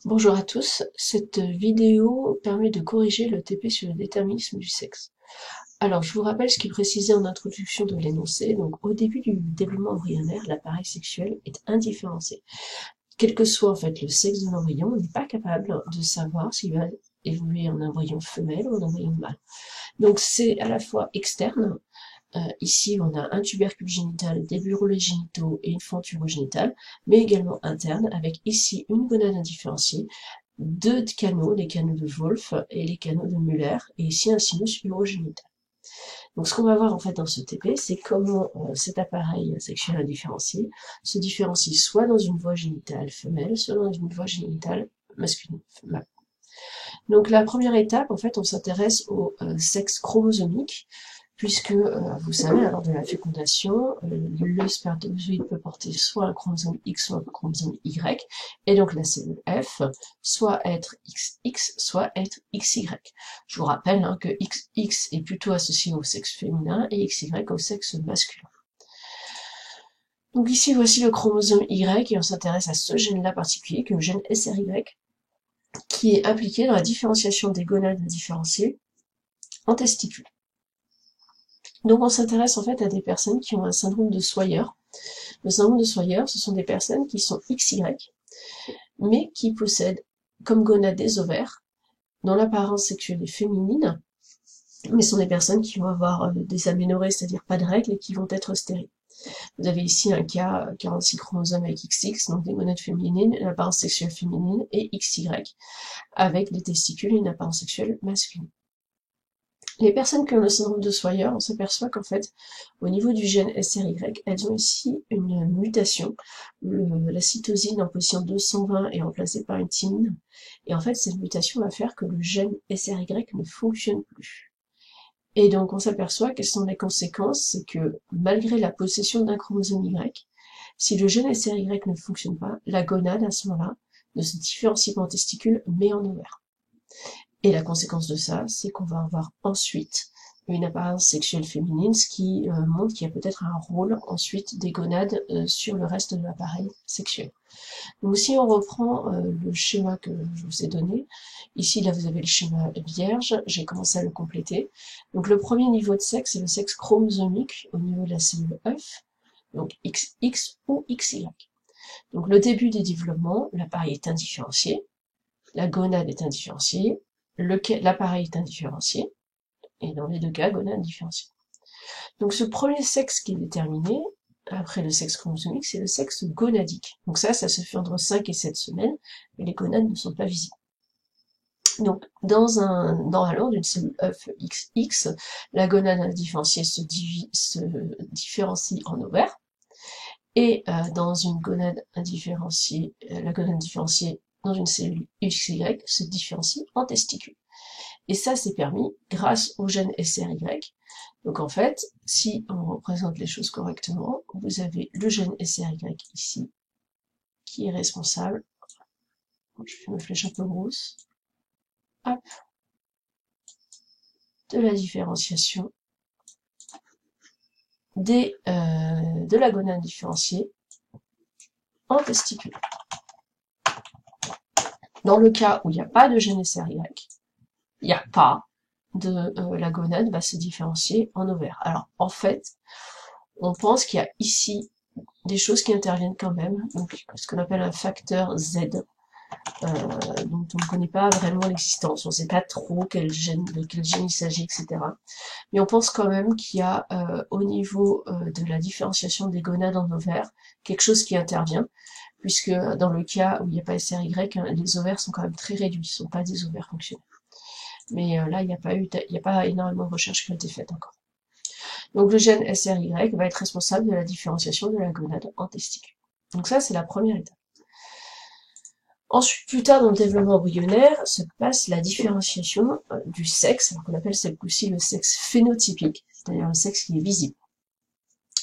Bonjour à tous, cette vidéo permet de corriger le TP sur le déterminisme du sexe. Alors, je vous rappelle ce qui est précisé en introduction de l'énoncé. Donc, au début du développement embryonnaire, l'appareil sexuel est indifférencié. Quel que soit en fait le sexe de l'embryon, on n'est pas capable de savoir s'il va évoluer en embryon femelle ou en embryon mâle. Donc, c'est à la fois externe. Ici, on a un tubercule génital, des burulés génitaux et une fente urogénitale, mais également interne, avec ici une gonade indifférenciée, deux canaux, les canaux de Wolff et les canaux de Müller, et ici un sinus urogénital. Donc ce qu'on va voir en fait dans ce TP, c'est comment cet appareil sexuel indifférencié se différencie soit dans une voie génitale femelle, soit dans une voie génitale masculine. Donc la première étape, en fait, on s'intéresse au sexe chromosomique, puisque, vous savez, lors de la fécondation, le spermatozoïde peut porter soit un chromosome X, soit un chromosome Y, et donc la cellule F, soit être XX, soit être XY. Je vous rappelle que XX est plutôt associé au sexe féminin et XY au sexe masculin. Donc ici, voici le chromosome Y, et on s'intéresse à ce gène-là particulier, qui est le gène SRY, qui est impliqué dans la différenciation des gonades indifférenciées en testicules. Donc on s'intéresse en fait à des personnes qui ont un syndrome de Swyer. Le syndrome de Swyer, ce sont des personnes qui sont XY, mais qui possèdent comme gonades des ovaires, dont l'apparence sexuelle est féminine, mais ce sont des personnes qui vont avoir des aménorrhées, c'est-à-dire pas de règles, et qui vont être stériles. Vous avez ici un cas 46 chromosomes avec XX, donc des gonades féminines, l'apparence sexuelle féminine, et XY, avec des testicules et une apparence sexuelle masculine. Les personnes qui ont le syndrome de Swyer, on s'aperçoit qu'en fait, au niveau du gène SRY, elles ont ici une mutation. La cytosine en position 220 est remplacée par une thymine. Et en fait, cette mutation va faire que le gène SRY ne fonctionne plus. Et donc, on s'aperçoit quelles sont les conséquences, c'est que malgré la possession d'un chromosome Y, si le gène SRY ne fonctionne pas, la gonade, à ce moment-là, ne se différencie pas en testicule, mais en ovaire. Et la conséquence de ça, c'est qu'on va avoir ensuite une apparence sexuelle féminine, ce qui montre qu'il y a peut-être un rôle ensuite des gonades sur le reste de l'appareil sexuel. Donc si on reprend le schéma que je vous ai donné, ici là vous avez le schéma vierge, j'ai commencé à le compléter. Donc le premier niveau de sexe, c'est le sexe chromosomique au niveau de la cellule œuf, donc XX ou XY. Donc le début des développements, l'appareil est indifférencié, la gonade est indifférenciée, l'appareil est indifférencié, et dans les deux cas, gonade indifférenciée. Donc ce premier sexe qui est déterminé, après le sexe chromosomique, c'est le sexe gonadique. Donc ça se fait entre 5 et 7 semaines, mais les gonades ne sont pas visibles. Donc, normalement, d'une cellule œuf XX, la gonade indifférenciée se différencie en ovaire, et dans une gonade indifférenciée, la gonade indifférenciée dans une cellule XY se différencie en testicule. Et ça, c'est permis grâce au gène SRY. Donc en fait, si on représente les choses correctement, vous avez le gène SRY ici, qui est responsable, je fais ma flèche un peu grosse, hop, de la différenciation de la gonade différenciée en testicule. Dans le cas où il n'y a pas de gène SRY, il n'y a pas de la gonade va se différencier en ovaire. Alors en fait, on pense qu'il y a ici des choses qui interviennent quand même, donc ce qu'on appelle un facteur Z, dont on ne connaît pas vraiment l'existence, on ne sait pas trop de quel gène il s'agit, etc. Mais on pense quand même qu'il y a au niveau de la différenciation des gonades en ovaires, quelque chose qui intervient, puisque dans le cas où il n'y a pas SRY, les ovaires sont quand même très réduits, ce ne sont pas des ovaires fonctionnels. Mais là, il n'y a pas énormément de recherches qui ont été faites encore. Donc le gène SRY va être responsable de la différenciation de la gonade en testicule. Donc ça, c'est la première étape. Ensuite, plus tard dans le développement embryonnaire, se passe la différenciation du sexe, qu'on appelle cette fois-ci le sexe phénotypique, c'est-à-dire le sexe qui est visible.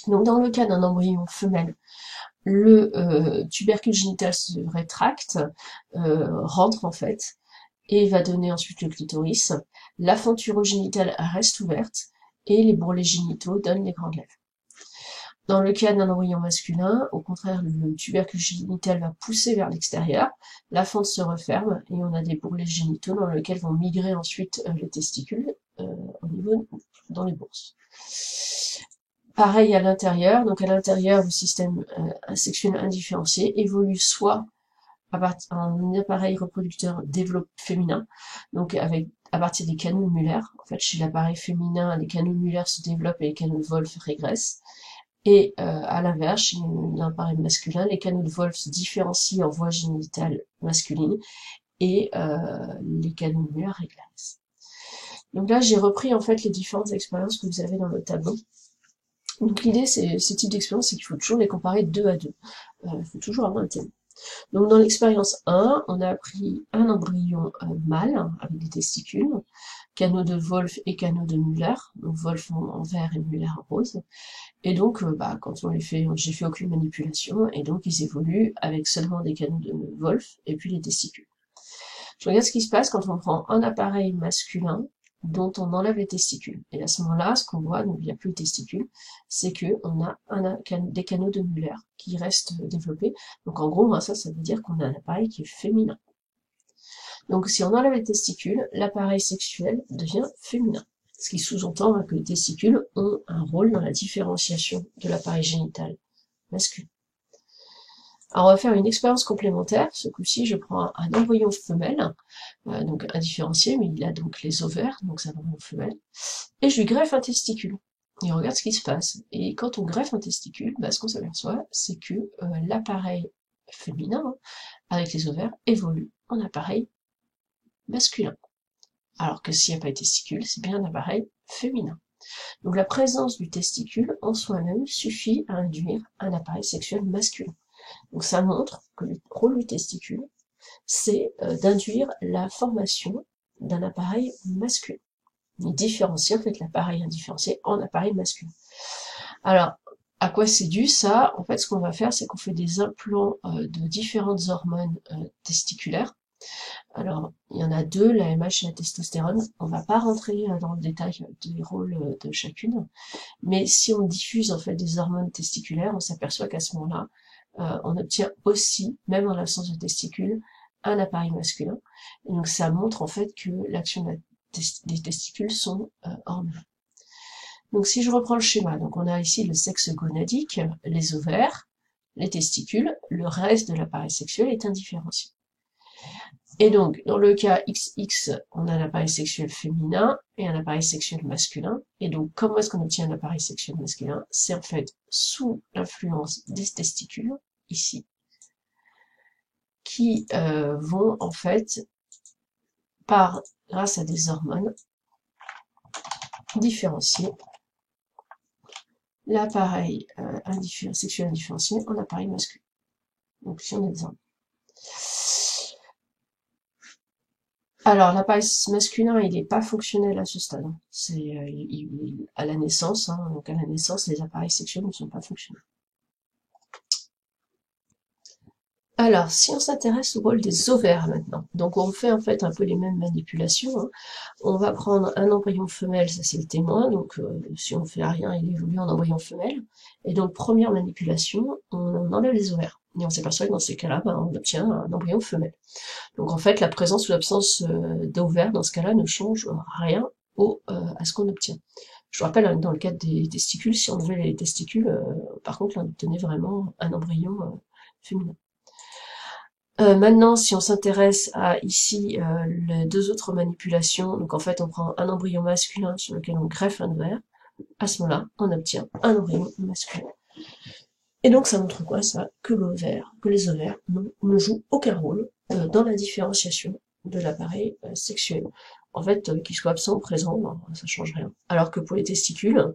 Donc dans le cas d'un embryon femelle, le tubercule génital se rétracte, rentre en fait, et va donner ensuite le clitoris. La fente urogénitale reste ouverte, et les bourrelets génitaux donnent les grandes lèvres. Dans le cas d'un embryon masculin, au contraire, le tubercule génital va pousser vers l'extérieur, la fente se referme et on a des bourrelets génitaux dans lesquels vont migrer ensuite les testicules au niveau dans les bourses. Pareil à l'intérieur, donc à l'intérieur, le système sexuel indifférencié évolue soit un appareil reproducteur développé féminin, donc à partir des canaux mulaires. En fait, chez l'appareil féminin, les canaux mulaires se développent et les canaux de Wolff régressent. Et à l'inverse, chez l'appareil masculin, les canaux de Wolff se différencient en voie génitale masculine et les canaux mulaires régressent. Donc là, j'ai repris en fait les différentes expériences que vous avez dans le tableau. Donc l'idée, ce type d'expérience, c'est qu'il faut toujours les comparer 2 à 2. Il faut toujours avoir un thème. Donc dans l'expérience 1, on a pris un embryon mâle avec des testicules, canaux de Wolff et canaux de Müller, donc Wolff en vert et Müller en rose. Et donc, quand on les fait, j'ai fait aucune manipulation, et donc ils évoluent avec seulement des canaux de Wolff et puis les testicules. Je regarde ce qui se passe quand on prend un appareil masculin dont on enlève les testicules. Et à ce moment-là, ce qu'on voit, donc il n'y a plus de testicules, c'est que on a des canaux de Müller qui restent développés. Donc en gros, ça veut dire qu'on a un appareil qui est féminin. Donc si on enlève les testicules, l'appareil sexuel devient féminin. Ce qui sous-entend que les testicules ont un rôle dans la différenciation de l'appareil génital masculin. Alors on va faire une expérience complémentaire. Ce coup-ci, je prends un embryon femelle, donc indifférencié, mais il a donc les ovaires, donc c'est un embryon femelle, et je lui greffe un testicule. Et on regarde ce qui se passe. Et quand on greffe un testicule, ce qu'on s'aperçoit, c'est que l'appareil féminin, avec les ovaires, évolue en appareil masculin. Alors que s'il n'y a pas de testicule, c'est bien un appareil féminin. Donc la présence du testicule en soi-même suffit à induire un appareil sexuel masculin. Donc ça montre que le rôle du testicule, c'est d'induire la formation d'un appareil masculin. Il différencie en fait l'appareil indifférencié en appareil masculin. Alors, à quoi c'est dû ça? En fait, ce qu'on va faire, c'est qu'on fait des implants de différentes hormones testiculaires. Alors, il y en a 2, la MH et la testostérone. On va pas rentrer dans le détail des rôles de chacune, mais si on diffuse en fait des hormones testiculaires, on s'aperçoit qu'à ce moment-là, on obtient aussi, même en l'absence de testicules, un appareil masculin. Et donc ça montre en fait que l'action des testicules sont hormonales. Donc si je reprends le schéma, donc on a ici le sexe gonadique, les ovaires, les testicules, le reste de l'appareil sexuel est indifférencié. Et donc, dans le cas XX, on a un appareil sexuel féminin et un appareil sexuel masculin. Et donc, comment est-ce qu'on obtient un appareil sexuel masculin? C'est en fait sous l'influence des testicules, ici, qui vont en fait, grâce à des hormones, différencier l'appareil sexuel indifférencié en appareil masculin. Donc, si on a des hormones. Alors, l'appareil masculin, il n'est pas fonctionnel à ce stade. C'est à la naissance, donc à la naissance, les appareils sexuels ne sont pas fonctionnels. Alors, si on s'intéresse au rôle des ovaires maintenant, donc on fait en fait un peu les mêmes manipulations. On va prendre un embryon femelle, ça c'est le témoin, donc si on fait rien, il évolue en embryon femelle. Et donc, première manipulation, on enlève les ovaires. Et on s'aperçoit que dans ces cas-là, on obtient un embryon femelle. Donc en fait, la présence ou l'absence d'ovaires, dans ce cas-là, ne change rien à ce qu'on obtient. Je vous rappelle, dans le cadre des testicules, si on enlevait les testicules, par contre, on obtenait vraiment un embryon féminin. Maintenant, si on s'intéresse à ici les 2 autres manipulations, donc en fait on prend un embryon masculin sur lequel on greffe un ovaire, à ce moment-là, on obtient un embryon masculin. Et donc ça montre quoi ça? Que les ovaires ne jouent aucun rôle dans la différenciation de l'appareil sexuel. En fait, qu'ils soient absents ou présents, ça change rien. Alors que pour les testicules,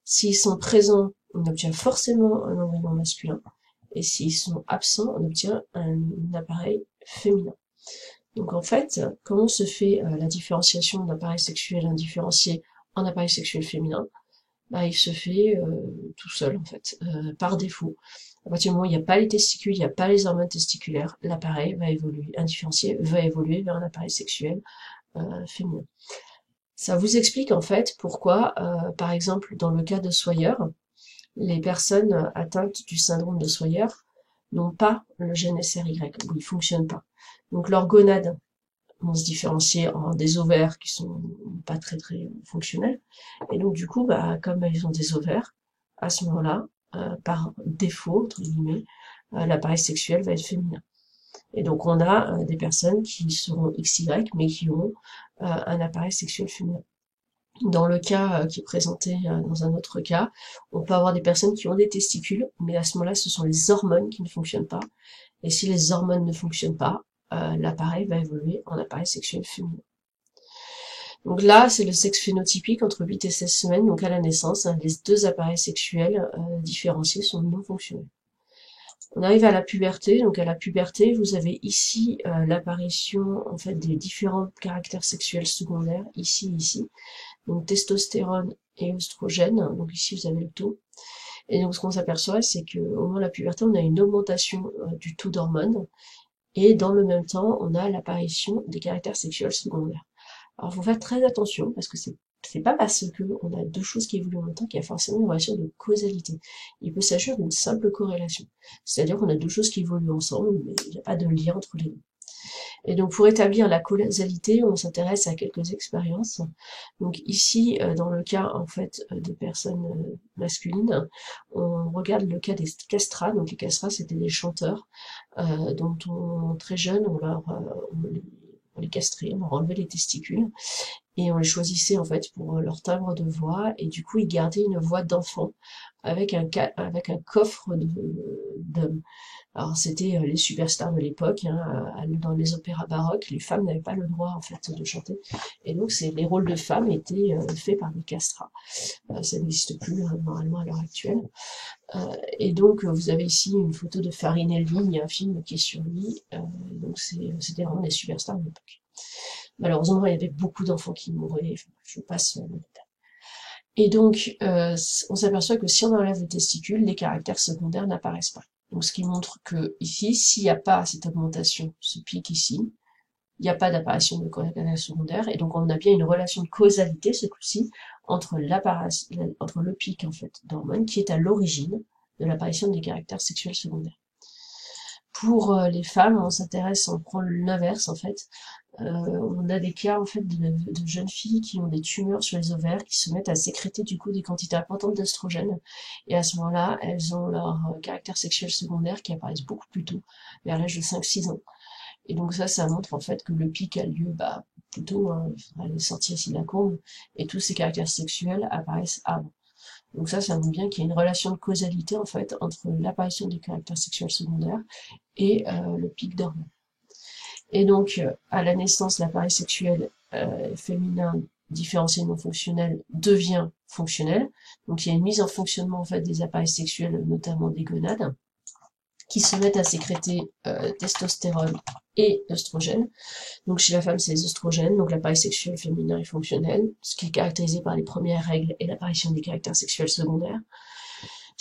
s'ils sont présents, on obtient forcément un embryon masculin. Et s'ils sont absents, on obtient un appareil féminin. Donc en fait, comment se fait la différenciation d'un appareil sexuel indifférencié en appareil sexuel féminin? Il se fait tout seul en fait, par défaut. À partir du moment où il n'y a pas les testicules, il n'y a pas les hormones testiculaires, l'appareil va évoluer, indifférencié va évoluer vers un appareil sexuel féminin. Ça vous explique en fait pourquoi, par exemple, dans le cas de Swyer, les personnes atteintes du syndrome de Swyer n'ont pas le gène SRY, ou il fonctionne pas. Donc leurs gonades vont se différencier en des ovaires qui sont pas très fonctionnels. Et donc du coup, comme ils ont des ovaires, à ce moment-là, par défaut, entre guillemets, l'appareil sexuel va être féminin. Et donc on a des personnes qui seront XY, mais qui ont un appareil sexuel féminin. Dans le cas qui est présenté dans un autre cas, on peut avoir des personnes qui ont des testicules, mais à ce moment-là, ce sont les hormones qui ne fonctionnent pas. Et si les hormones ne fonctionnent pas, l'appareil va évoluer en appareil sexuel féminin. Donc là, c'est le sexe phénotypique entre 8 et 16 semaines, donc à la naissance, les deux appareils sexuels différenciés sont non fonctionnels. On arrive à la puberté, donc à la puberté, vous avez ici l'apparition en fait des différents caractères sexuels secondaires, ici, donc testostérone et oestrogène, donc ici vous avez le taux. Et donc ce qu'on s'aperçoit, c'est qu'au moment de la puberté, on a une augmentation du taux d'hormones, et dans le même temps, on a l'apparition des caractères sexuels secondaires. Alors, il faut faire très attention, parce que c'est pas parce que on a deux choses qui évoluent en même temps qu'il y a forcément une relation de causalité. Il peut s'agir d'une simple corrélation. C'est-à-dire qu'on a deux choses qui évoluent ensemble, mais il n'y a pas de lien entre les deux. Et donc, pour établir la causalité, on s'intéresse à quelques expériences. Donc ici, dans le cas, en fait, de personnes masculines, on regarde le cas des castrats. Donc les castrats, c'était des chanteurs, dont très jeunes, on les castrait, on leur enlevait les testicules, et on les choisissait en fait pour leur timbre de voix, et du coup ils gardaient une voix d'enfant avec un coffre d'homme. Alors c'était les superstars de l'époque, dans les opéras baroques, les femmes n'avaient pas le droit en fait de chanter, et donc les rôles de femmes étaient faits par des castrats. Ça n'existe plus normalement à l'heure actuelle. Et donc vous avez ici une photo de Farinelli, il y a un film qui est sur lui, donc c'était vraiment des superstars de l'époque. Malheureusement, il y avait beaucoup d'enfants qui mouraient, je passe le détail. Et donc, on s'aperçoit que si on enlève les testicules, les caractères secondaires n'apparaissent pas. Donc, ce qui montre que ici, s'il n'y a pas cette augmentation, ce pic ici, il n'y a pas d'apparition de caractères secondaires, et donc on a bien une relation de causalité, ce coup-ci, entre le pic, en fait, d'hormones, qui est à l'origine de l'apparition des caractères sexuels secondaires. Pour les femmes, on prend l'inverse, en fait. On a des cas en fait de jeunes filles qui ont des tumeurs sur les ovaires, qui se mettent à sécréter du coup des quantités importantes d'œstrogènes, et à ce moment-là, elles ont leur caractère sexuel secondaire qui apparaissent beaucoup plus tôt, vers l'âge de 5-6 ans. Et donc ça montre en fait que le pic a lieu plutôt à la sortie ici de la courbe, et tous ces caractères sexuels apparaissent avant. Donc ça montre bien qu'il y a une relation de causalité en fait entre l'apparition des caractères sexuels secondaires et le pic d'hormones. Et donc, à la naissance, l'appareil sexuel féminin différencié non fonctionnel devient fonctionnel. Donc, il y a une mise en fonctionnement en fait des appareils sexuels, notamment des gonades, qui se mettent à sécréter testostérone et œstrogène. Donc, chez la femme, c'est les œstrogènes. Donc, l'appareil sexuel féminin est fonctionnel, ce qui est caractérisé par les premières règles et l'apparition des caractères sexuels secondaires.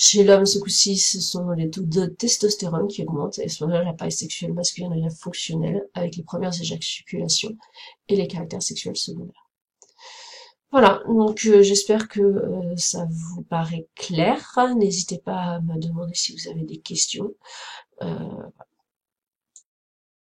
Chez l'homme, ce coup-ci, ce sont les taux de testostérone qui augmentent, et à ce moment-là, l'appareil sexuel masculin devient fonctionnel avec les premières éjaculations et les caractères sexuels secondaires. Voilà, donc j'espère que ça vous paraît clair. N'hésitez pas à me demander si vous avez des questions.